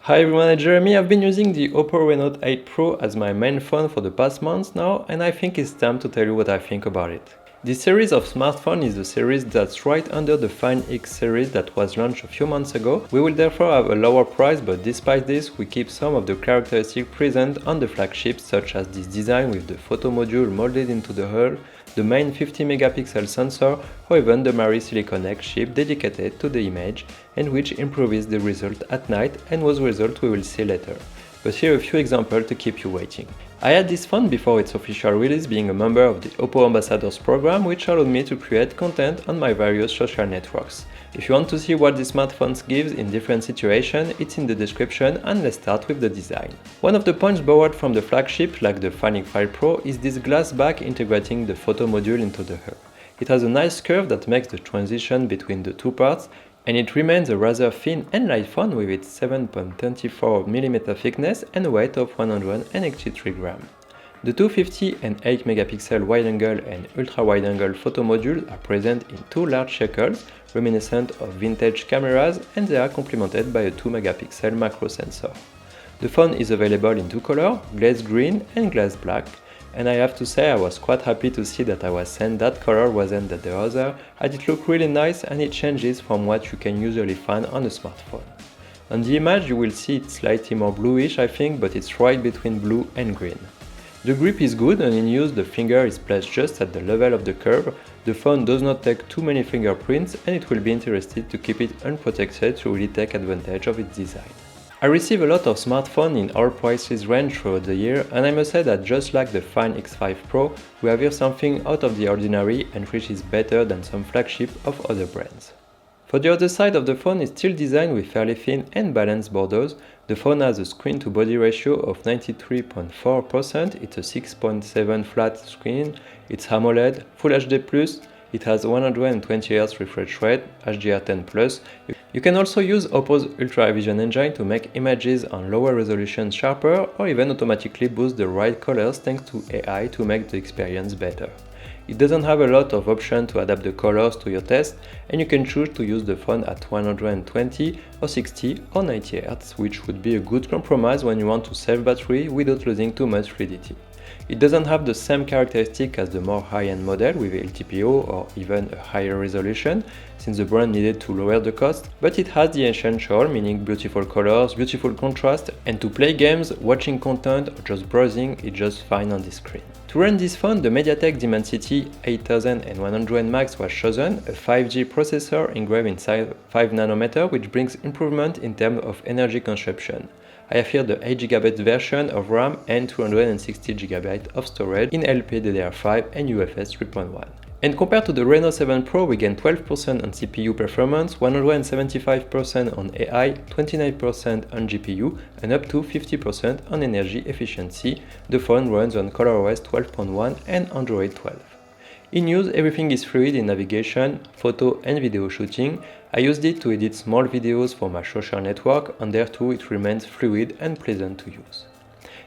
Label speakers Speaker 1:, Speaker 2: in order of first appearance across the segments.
Speaker 1: Hi everyone, it's Jeremy. I've been using the Oppo Reno 8 Pro as my main phone for the past months now, and I think it's time to tell you what I think about it. This series of smartphone is the series that's right under the Find X series that was launched a few months ago. We will therefore have a lower price, but despite this, we keep some of the characteristics present on the flagships, such as this design with the photo module molded into the hull, the main 50 megapixel sensor, or even the Marisilicon X chip dedicated to the image and which improves the result at night, and whose result we will see later. But here are a few examples to keep you waiting. I had this phone before its official release, being a member of the Oppo Ambassadors program, which allowed me to create content on my various social networks. If you want to see what this smartphone gives in different situations, it's in the description, and let's start with the design. One of the points borrowed from the flagship, like the Find X Pro, is this glass back integrating the photo module into the hull. It has a nice curve that makes the transition between the two parts, and it remains a rather thin and light phone with its 7.24mm thickness and a weight of 183 grams. The 250 and 8 megapixel wide-angle and ultra-wide-angle photo modules are present in two large shekels, reminiscent of vintage cameras, and they are complemented by a 2 megapixel macro sensor. The phone is available in two colors, glaze green and glaze black, and I have to say I was quite happy to see that I was sent that color wasn't the other, as it looked really nice and it changes from what you can usually find on a smartphone. On the image you will see it's slightly more bluish I think, but it's right between blue and green. The grip is good, and in use the finger is placed just at the level of the curve. The phone does not take too many fingerprints, and it will be interesting to keep it unprotected to really take advantage of its design. I receive a lot of smartphones in all prices range throughout the year, and I must say that just like the Find X5 Pro, we have here something out of the ordinary and which is better than some flagship of other brands. For the other side of the phone is still designed with fairly thin and balanced borders. The phone has a screen-to-body ratio of 93.4%, it's a 6.7 flat screen, it's AMOLED, Full HD+, it has 120Hz refresh rate, HDR10+. You can also use Oppo's Ultra Vision engine to make images on lower resolution sharper, or even automatically boost the right colors thanks to AI to make the experience better. It doesn't have a lot of options to adapt the colors to your taste, and you can choose to use the phone at 120 or 60 or 90 Hz, which would be a good compromise when you want to save battery without losing too much fluidity. It doesn't have the same characteristic as the more high-end model with LTPO or even a higher resolution, since the brand needed to lower the cost, but it has the essential, meaning beautiful colors, beautiful contrast, and to play games, watching content or just browsing, it's just fine on this screen. To run this phone, the MediaTek Dimensity 8100 Max was chosen, a 5G processor engraved inside 5nm, which brings improvement in terms of energy consumption. I have here the 8GB version of RAM and 260GB of storage in LPDDR5 and UFS 3.1. And compared to the Reno 7 Pro, we gain 12% on CPU performance, 175% on AI, 29% on GPU, and up to 50% on energy efficiency. The phone runs on ColorOS 12.1 and Android 12. In use, everything is fluid in navigation, photo and video shooting. I used it to edit small videos for my social network, and there too it remains fluid and pleasant to use.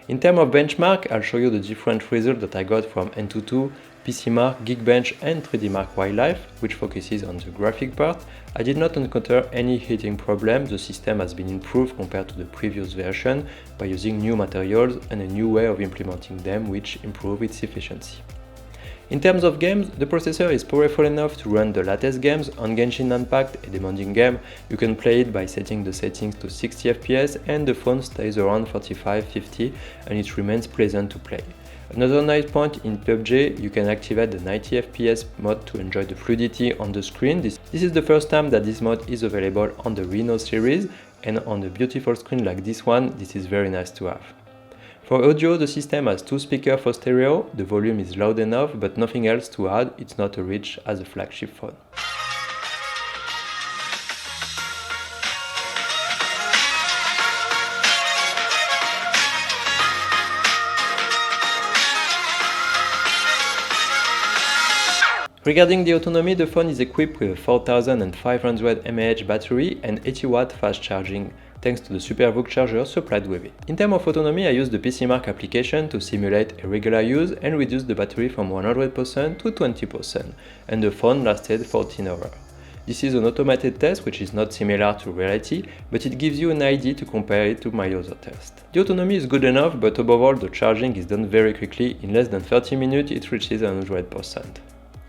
Speaker 1: In terms of benchmark, I'll show you the different results that I got from Antutu, PCMark, Geekbench and 3DMark Wildlife, which focuses on the graphic part. I did not encounter any heating problem. The system has been improved compared to the previous version by using new materials and a new way of implementing them, which improve its efficiency. In terms of games, the processor is powerful enough to run the latest games. On Genshin Impact, a demanding game, you can play it by setting the settings to 60 FPS and the phone stays around 45-50 and it remains pleasant to play. Another nice point in PUBG, you can activate the 90 FPS mode to enjoy the fluidity on the screen. This is the first time that this mode is available on the Reno series, and on a beautiful screen like this one, this is very nice to have. For audio, the system has two speakers for stereo, the volume is loud enough but nothing else to add, it's not as rich as a flagship phone. Regarding the autonomy, the phone is equipped with a 4500 mAh battery and 80W fast charging, thanks to the SuperVOOC charger supplied with it. In terms of autonomy, I used the PCMark application to simulate a regular use and reduce the battery from 100% to 20%, and the phone lasted 14 hours. This is an automated test which is not similar to reality, but it gives you an idea to compare it to my other test. The autonomy is good enough, but above all the charging is done very quickly. In less than 30 minutes it reaches 100%.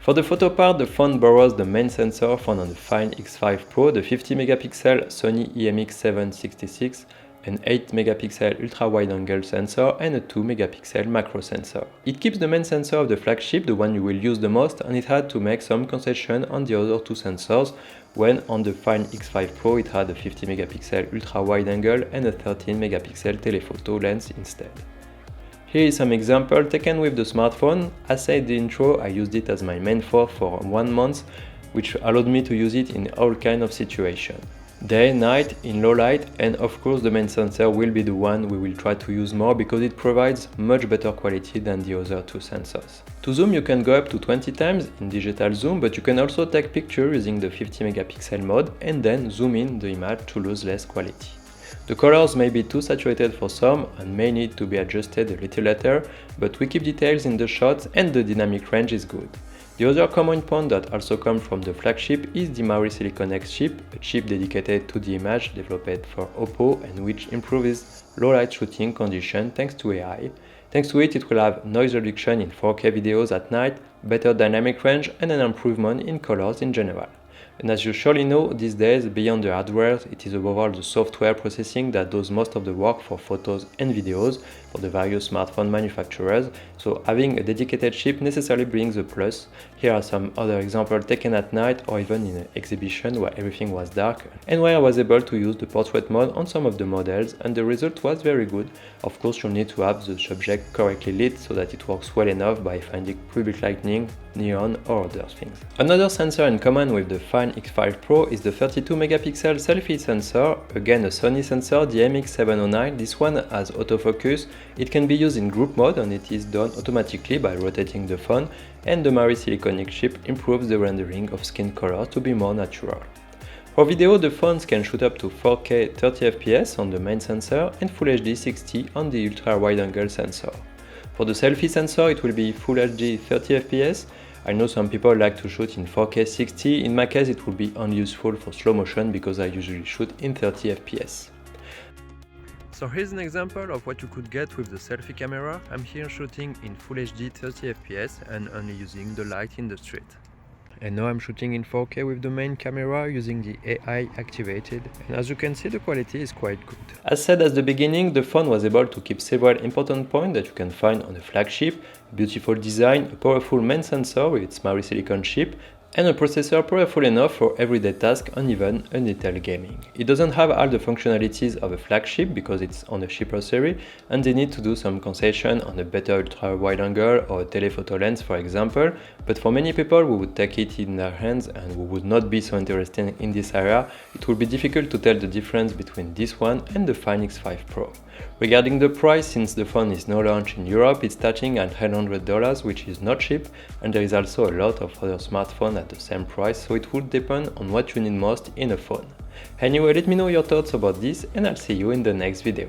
Speaker 1: For the photo part, the phone borrows the main sensor found on the Find X5 Pro, the 50 megapixel Sony IMX766, an 8 megapixel ultra wide angle sensor and a 2 megapixel macro sensor. It keeps the main sensor of the flagship, the one you will use the most, and it had to make some concession on the other two sensors, when on the Find X5 Pro it had a 50 megapixel ultra wide angle and a 13 megapixel telephoto lens instead. Here is some example taken with the smartphone. As said in the intro, I used it as my main phone for 1 month, which allowed me to use it in all kinds of situations. Day, night, in low light, and of course the main sensor will be the one we will try to use more because it provides much better quality than the other two sensors. To zoom you can go up to 20 times in digital zoom, but you can also take picture using the 50 megapixel mode and then zoom in the image to lose less quality. The colors may be too saturated for some and may need to be adjusted a little later, but we keep details in the shots and the dynamic range is good. The other common point that also comes from the flagship is the Marisilicon X chip, a chip dedicated to the image developed for Oppo and which improves low light shooting conditions thanks to AI. Thanks to it will have noise reduction in 4K videos at night, better dynamic range and an improvement in colors in general. And as you surely know, these days, beyond the hardware, it is above all the software processing that does most of the work for photos and videos for the various smartphone manufacturers, so having a dedicated chip necessarily brings a plus. Here are some other examples taken at night or even in an exhibition where everything was dark and where I was able to use the portrait mode on some of the models and the result was very good. Of course, you'll need to have the subject correctly lit so that it works well enough by finding public lighting, neon or other things. Another sensor in common with the Find X5 Pro is the 32 megapixel selfie sensor, again a Sony sensor, the MX709. This one has autofocus, it can be used in group mode and it is done automatically by rotating the phone, and the Marisilicon X chip improves the rendering of skin color to be more natural. For video, the phones can shoot up to 4K 30 fps on the main sensor and Full HD 60 on the ultra wide angle sensor. For the selfie sensor it will be Full HD 30 fps. I know some people like to shoot in 4K 60, in my case it will be only useful for slow motion because I usually shoot in 30 fps. So here's an example of what you could get with the selfie camera. I'm here shooting in Full HD 30 fps and only using the light in the street. And now I'm shooting in 4K with the main camera using the AI activated, and as you can see the quality is quite good. As said at the beginning, the phone was able to keep several important points that you can find on a flagship: beautiful design, a powerful main sensor with its Marisilicon chip, and a processor powerful enough for everyday tasks and even untitled gaming. It doesn't have all the functionalities of a flagship because it's on a cheaper series and they need to do some concession on a better ultra wide angle or a telephoto lens for example, but for many people who would take it in their hands and who would not be so interested in this area, it would be difficult to tell the difference between this one and the Find X5 Pro. Regarding the price, since the phone is now launched in Europe, it's starting at $100, which is not cheap, and there is also a lot of other smartphones at the same price, so it would depend on what you need most in a phone. Anyway, let me know your thoughts about this and I'll see you in the next video.